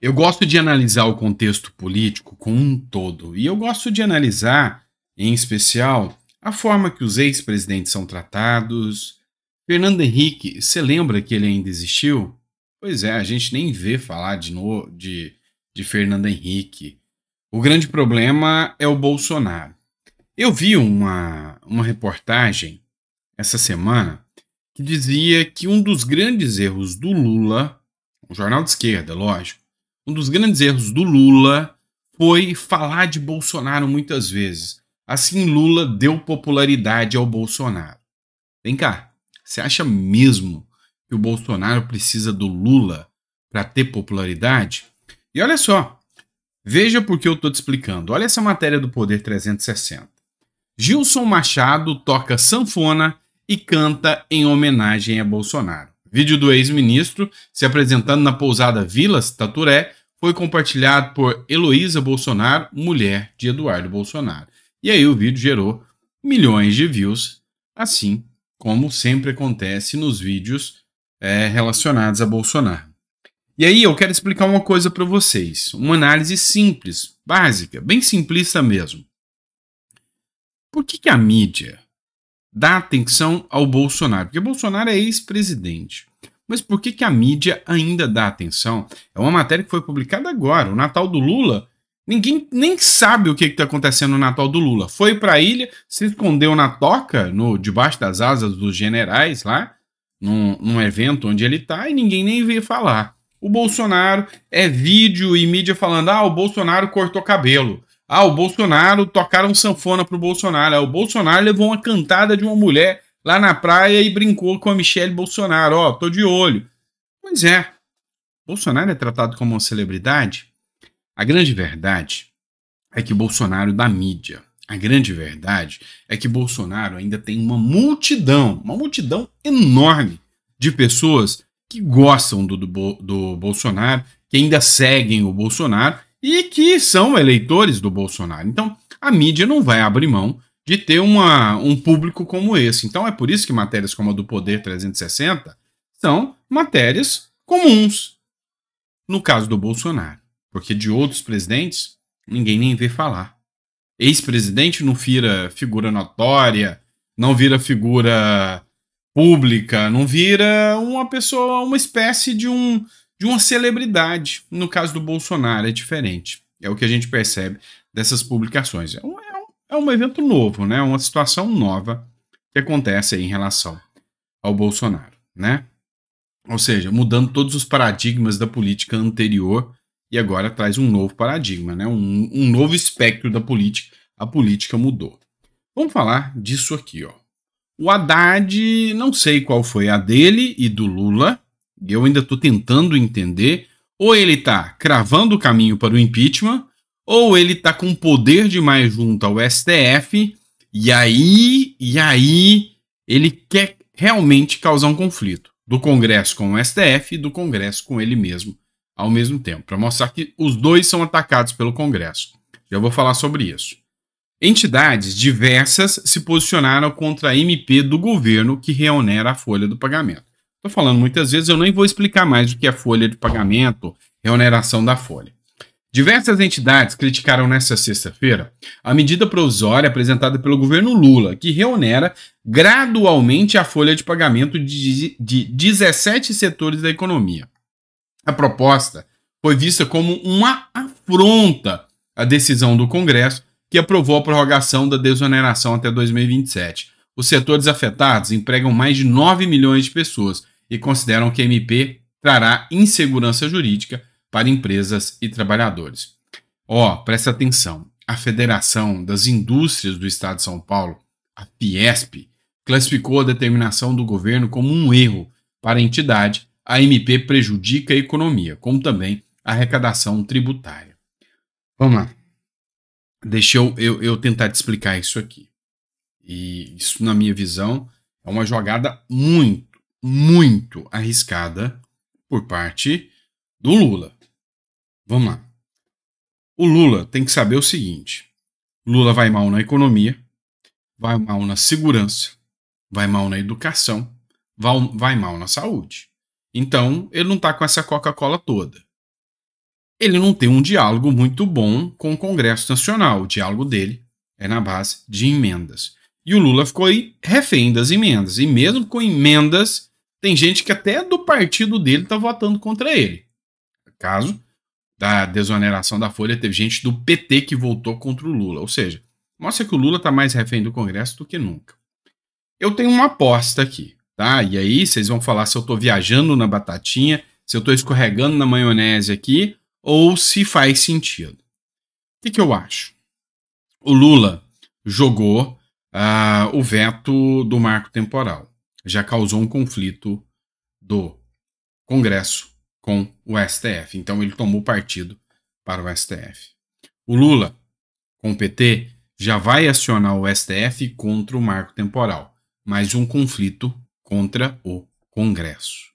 Eu gosto de analisar o contexto político como um todo, e eu gosto de analisar, em especial, a forma que os ex-presidentes são tratados. Fernando Henrique, você lembra que ele ainda existiu? Pois é, a gente nem vê falar de Fernando Henrique. O grande problema é o Bolsonaro. Eu vi uma reportagem essa semana que dizia que um dos grandes erros do Lula, um jornal de esquerda, lógico, um dos grandes erros do Lula foi falar de Bolsonaro muitas vezes. Assim, Lula deu popularidade ao Bolsonaro. Vem cá, você acha mesmo que o Bolsonaro precisa do Lula para ter popularidade? E olha só, veja por que eu estou te explicando. Olha essa matéria do Poder 360. Gilson Machado toca sanfona e canta em homenagem a Bolsonaro. Vídeo do ex-ministro se apresentando na pousada Vilas Taturé foi compartilhado por Heloísa Bolsonaro, mulher de Eduardo Bolsonaro. E aí o vídeo gerou milhões de views, assim como sempre acontece nos vídeos relacionados a Bolsonaro. E aí eu quero explicar uma coisa para vocês, uma análise simples, básica, bem simplista mesmo. Por que a mídia dá atenção ao Bolsonaro? Porque Bolsonaro é ex-presidente. Mas por que a mídia ainda dá atenção? É uma matéria que foi publicada agora. O Natal do Lula, ninguém nem sabe o que está acontecendo no Natal do Lula. Foi para a ilha, se escondeu na toca, debaixo das asas dos generais lá, num evento onde ele está, e ninguém nem veio falar. O Bolsonaro é vídeo e mídia falando, o Bolsonaro cortou cabelo. O Bolsonaro, tocaram sanfona pro Bolsonaro. O Bolsonaro levou uma cantada de uma mulher lá na praia e brincou com a Michelle Bolsonaro. Tô de olho. Pois é, Bolsonaro é tratado como uma celebridade? A grande verdade é que Bolsonaro da mídia. A grande verdade é que Bolsonaro ainda tem uma multidão enorme de pessoas que gostam do Bolsonaro, que ainda seguem o Bolsonaro e que são eleitores do Bolsonaro. Então, a mídia não vai abrir mão de ter um público como esse. Então, é por isso que matérias como a do Poder 360 são matérias comuns no caso do Bolsonaro. Porque de outros presidentes, ninguém nem vê falar. Ex-presidente não vira figura notória, não vira figura pública, não vira uma pessoa, uma espécie de uma celebridade. No caso do Bolsonaro é diferente. É o que a gente percebe dessas publicações. É um evento novo, né? Uma situação nova que acontece aí em relação ao Bolsonaro, né? Ou seja, mudando todos os paradigmas da política anterior e agora traz um novo paradigma, né? Um novo espectro da política. A política mudou. Vamos falar disso aqui, ó. O Haddad, não sei qual foi a dele e do Lula, eu ainda estou tentando entender, ou ele está cravando o caminho para o impeachment, ou ele está com poder demais junto ao STF, e aí ele quer realmente causar um conflito do Congresso com o STF e do Congresso com ele mesmo ao mesmo tempo, para mostrar que os dois são atacados pelo Congresso. Já vou falar sobre isso. Entidades diversas se posicionaram contra a MP do governo que reonera a folha do pagamento. Estou falando muitas vezes, eu nem vou explicar mais o que é folha de pagamento, reoneração da folha. Diversas entidades criticaram nesta sexta-feira a medida provisória apresentada pelo governo Lula, que reonera gradualmente a folha de pagamento de 17 setores da economia. A proposta foi vista como uma afronta à decisão do Congresso, que aprovou a prorrogação da desoneração até 2027. Os setores afetados empregam mais de 9 milhões de pessoas e consideram que a MP trará insegurança jurídica para empresas e trabalhadores. Presta atenção. A Federação das Indústrias do Estado de São Paulo, a Fiesp, classificou a determinação do governo como um erro para a entidade. A MP prejudica a economia, como também a arrecadação tributária. Vamos lá. Deixa eu tentar te explicar isso aqui. E isso, na minha visão, é uma jogada muito arriscada por parte do Lula. Vamos lá. O Lula tem que saber o seguinte. Lula vai mal na economia, vai mal na segurança, vai mal na educação, vai mal na saúde. Então, ele não está com essa Coca-Cola toda. ele não tem um diálogo muito bom com o Congresso Nacional. O diálogo dele é na base de emendas. E o Lula ficou aí refém das emendas. E mesmo com emendas, tem gente que até do partido dele está votando contra ele. No caso da desoneração da Folha, teve gente do PT que votou contra o Lula. Ou seja, mostra que o Lula está mais refém do Congresso do que nunca. Eu tenho uma aposta aqui, tá? E aí vocês vão falar se eu estou viajando na batatinha, se eu estou escorregando na maionese aqui, ou se faz sentido. O que eu acho? O Lula jogou o veto do marco temporal. Já causou um conflito do Congresso com o STF. Então ele tomou partido para o STF. O Lula, com o PT, já vai acionar o STF contra o marco temporal. Mais um conflito contra o Congresso.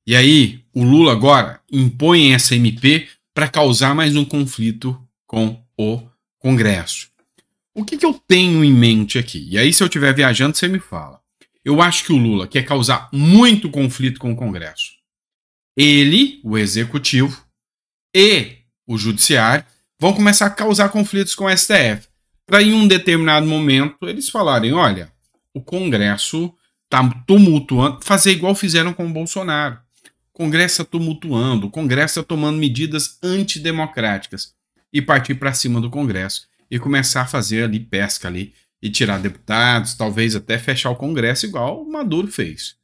E aí, o Lula agora impõe essa MP para causar mais um conflito com o Congresso. O que eu tenho em mente aqui? E aí, se eu estiver viajando, você me fala. Eu acho que o Lula quer causar muito conflito com o Congresso. Ele, o Executivo e o Judiciário vão começar a causar conflitos com o STF. Para em um determinado momento eles falarem, olha, o Congresso está tumultuando, fazer igual fizeram com o Bolsonaro. O Congresso está tumultuando, o Congresso está tomando medidas antidemocráticas e partir para cima do Congresso e começar a fazer ali pesca ali e tirar deputados, talvez até fechar o Congresso igual o Maduro fez.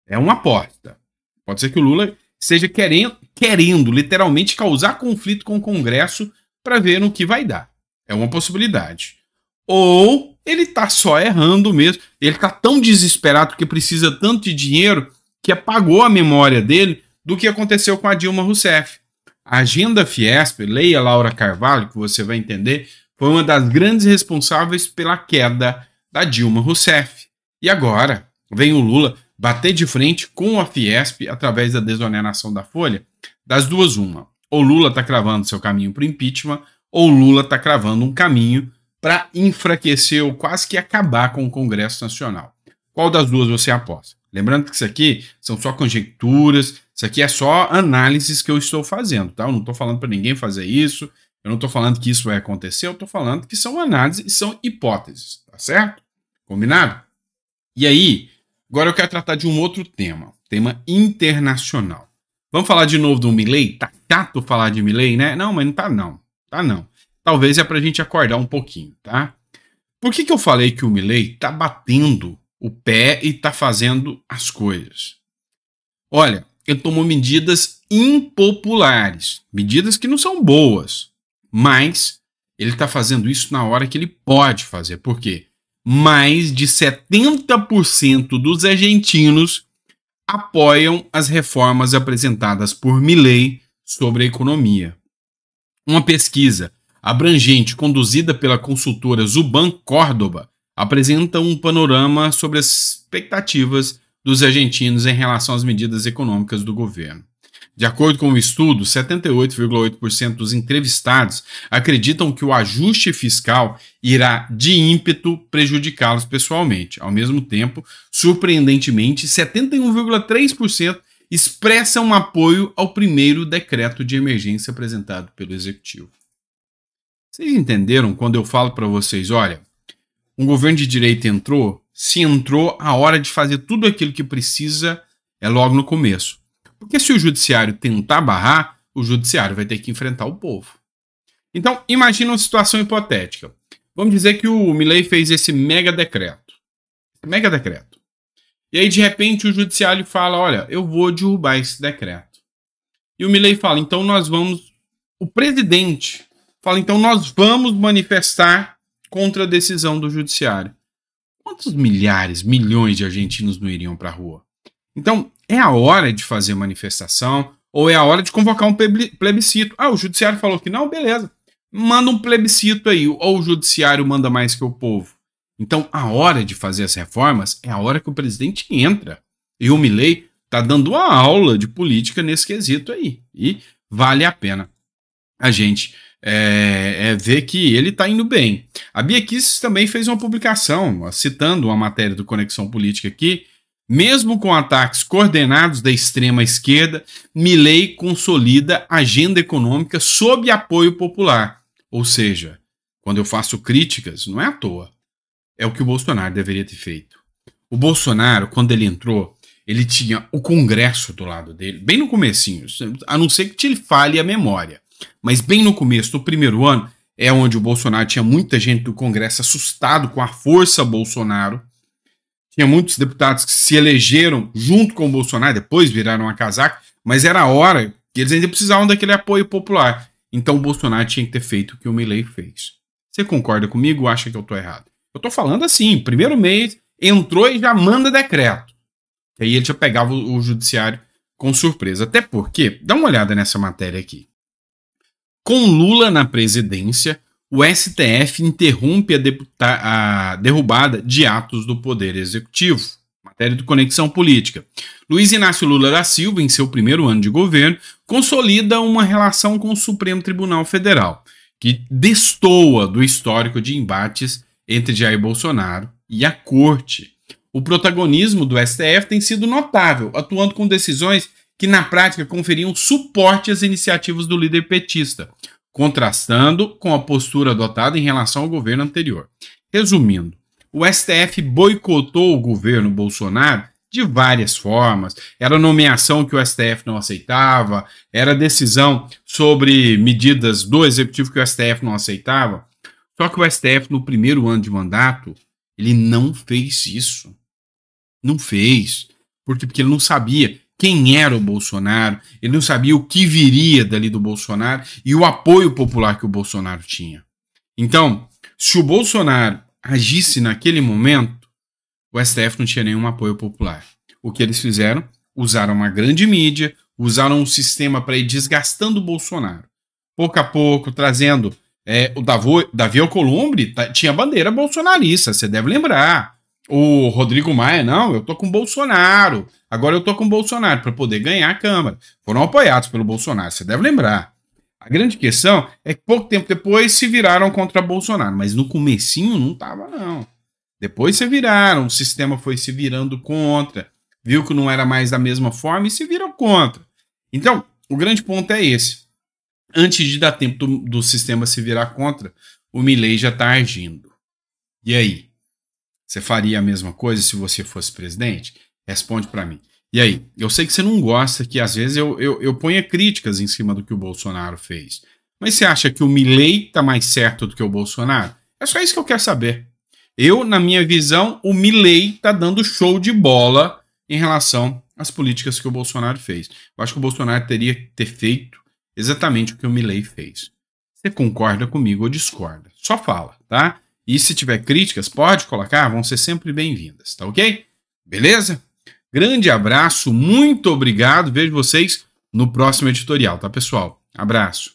É uma aposta. Pode ser que o Lula esteja querendo literalmente causar conflito com o Congresso para ver no que vai dar. É uma possibilidade. Ou ele está só errando mesmo. Ele está tão desesperado porque precisa tanto de dinheiro que apagou a memória dele do que aconteceu com a Dilma Rousseff. A agenda Fiesp, leia Laura Carvalho, que você vai entender, foi uma das grandes responsáveis pela queda da Dilma Rousseff. E agora vem o Lula bater de frente com a Fiesp através da desoneração da Folha. Das duas, uma. Ou Lula está cravando seu caminho para o impeachment, ou Lula está cravando um caminho para enfraquecer ou quase que acabar com o Congresso Nacional. Qual das duas você aposta? Lembrando que isso aqui são só conjecturas, isso aqui é só análises que eu estou fazendo, tá? Eu não estou falando para ninguém fazer isso, eu não estou falando que isso vai acontecer, eu estou falando que são análises e são hipóteses, tá certo? Combinado? E aí, agora eu quero tratar de um outro tema internacional. Vamos falar de novo do Milei? Tá chato falar de Milei, né? Não, mas não tá não. Tá não. Talvez é pra gente acordar um pouquinho, tá? Por que eu falei que o Milei tá batendo o pé e tá fazendo as coisas? Olha, ele tomou medidas impopulares, medidas que não são boas, mas ele tá fazendo isso na hora que ele pode fazer. Por quê? Mais de 70% dos argentinos apoiam as reformas apresentadas por Milei sobre a economia. Uma pesquisa abrangente conduzida pela consultora Zuban Córdoba apresenta um panorama sobre as expectativas dos argentinos em relação às medidas econômicas do governo. De acordo com o estudo, 78,8% dos entrevistados acreditam que o ajuste fiscal irá de ímpeto prejudicá-los pessoalmente. Ao mesmo tempo, surpreendentemente, 71,3% expressam apoio ao primeiro decreto de emergência apresentado pelo Executivo. Vocês entenderam quando eu falo para vocês, olha, um governo de direita entrou, se entrou, a hora de fazer tudo aquilo que precisa é logo no começo. Porque se o judiciário tentar barrar, o judiciário vai ter que enfrentar o povo. Então, imagina uma situação hipotética. Vamos dizer que o Milei fez esse mega decreto. Mega decreto. E aí, de repente, o judiciário fala, olha, eu vou derrubar esse decreto. E o Milei fala, então nós vamos... O presidente fala, então nós vamos manifestar contra a decisão do judiciário. Quantos milhares, milhões de argentinos não iriam para a rua? Então, é a hora de fazer manifestação ou é a hora de convocar um plebiscito. Ah, o judiciário falou que não, beleza. Manda um plebiscito aí, ou o judiciário manda mais que o povo. Então, a hora de fazer as reformas é a hora que o presidente entra. E o Milei está dando uma aula de política nesse quesito aí. E vale a pena a gente ver que ele está indo bem. A Bia Kicis também fez uma publicação, citando uma matéria do Conexão Política aqui, Mesmo com ataques coordenados da extrema esquerda, Milei consolida a agenda econômica sob apoio popular. Ou seja, quando eu faço críticas, não é à toa. É o que o Bolsonaro deveria ter feito. O Bolsonaro, quando ele entrou, ele tinha o Congresso do lado dele, bem no comecinho, a não ser que te falhe a memória. Mas bem no começo, no primeiro ano, é onde o Bolsonaro tinha muita gente do Congresso assustado com a força Bolsonaro. Tinha muitos deputados que se elegeram junto com o Bolsonaro, depois viraram a casaca, mas era a hora que eles ainda precisavam daquele apoio popular. Então o Bolsonaro tinha que ter feito o que o Milei fez. Você concorda comigo ou acha que eu estou errado? Eu estou falando assim, primeiro mês, entrou e já manda decreto. Aí ele já pegava o judiciário com surpresa. Até porque, dá uma olhada nessa matéria aqui. Com Lula na presidência, o STF interrompe a derrubada de atos do Poder Executivo. Matéria do Conexão Política. Luiz Inácio Lula da Silva, em seu primeiro ano de governo, consolida uma relação com o Supremo Tribunal Federal, que destoa do histórico de embates entre Jair Bolsonaro e a Corte. O protagonismo do STF tem sido notável, atuando com decisões que na prática conferiam suporte às iniciativas do líder petista, contrastando com a postura adotada em relação ao governo anterior. Resumindo, o STF boicotou o governo Bolsonaro de várias formas. Era nomeação que o STF não aceitava, era decisão sobre medidas do executivo que o STF não aceitava. Só que o STF, no primeiro ano de mandato, ele não fez isso. Não fez. Porque ele não sabia quem era o Bolsonaro, ele não sabia o que viria dali do Bolsonaro e o apoio popular que o Bolsonaro tinha. Então, se o Bolsonaro agisse naquele momento, o STF não tinha nenhum apoio popular. O que eles fizeram? Usaram uma grande mídia, usaram um sistema para ir desgastando o Bolsonaro. Pouco a pouco, trazendo o Davi Alcolumbre, tinha bandeira bolsonarista, você deve lembrar. O Rodrigo Maia, não, eu tô com o Bolsonaro. Agora eu tô com o Bolsonaro para poder ganhar a Câmara. Foram apoiados pelo Bolsonaro, você deve lembrar. A grande questão é que pouco tempo depois se viraram contra Bolsonaro, mas no comecinho não tava, não. Depois se viraram, o sistema foi se virando contra, viu que não era mais da mesma forma e se viram contra. Então, o grande ponto é esse. Antes de dar tempo do sistema se virar contra, o Milei já está agindo. E aí? Você faria a mesma coisa se você fosse presidente? Responde para mim. E aí? Eu sei que você não gosta que às vezes eu ponha críticas em cima do que o Bolsonaro fez. Mas você acha que o Milei está mais certo do que o Bolsonaro? É só isso que eu quero saber. Na minha visão, o Milei está dando show de bola em relação às políticas que o Bolsonaro fez. Eu acho que o Bolsonaro teria que ter feito exatamente o que o Milei fez. Você concorda comigo ou discorda? Só fala, tá? E se tiver críticas, pode colocar, vão ser sempre bem-vindas, tá ok? Beleza? Grande abraço, muito obrigado, vejo vocês no próximo editorial, tá pessoal? Abraço.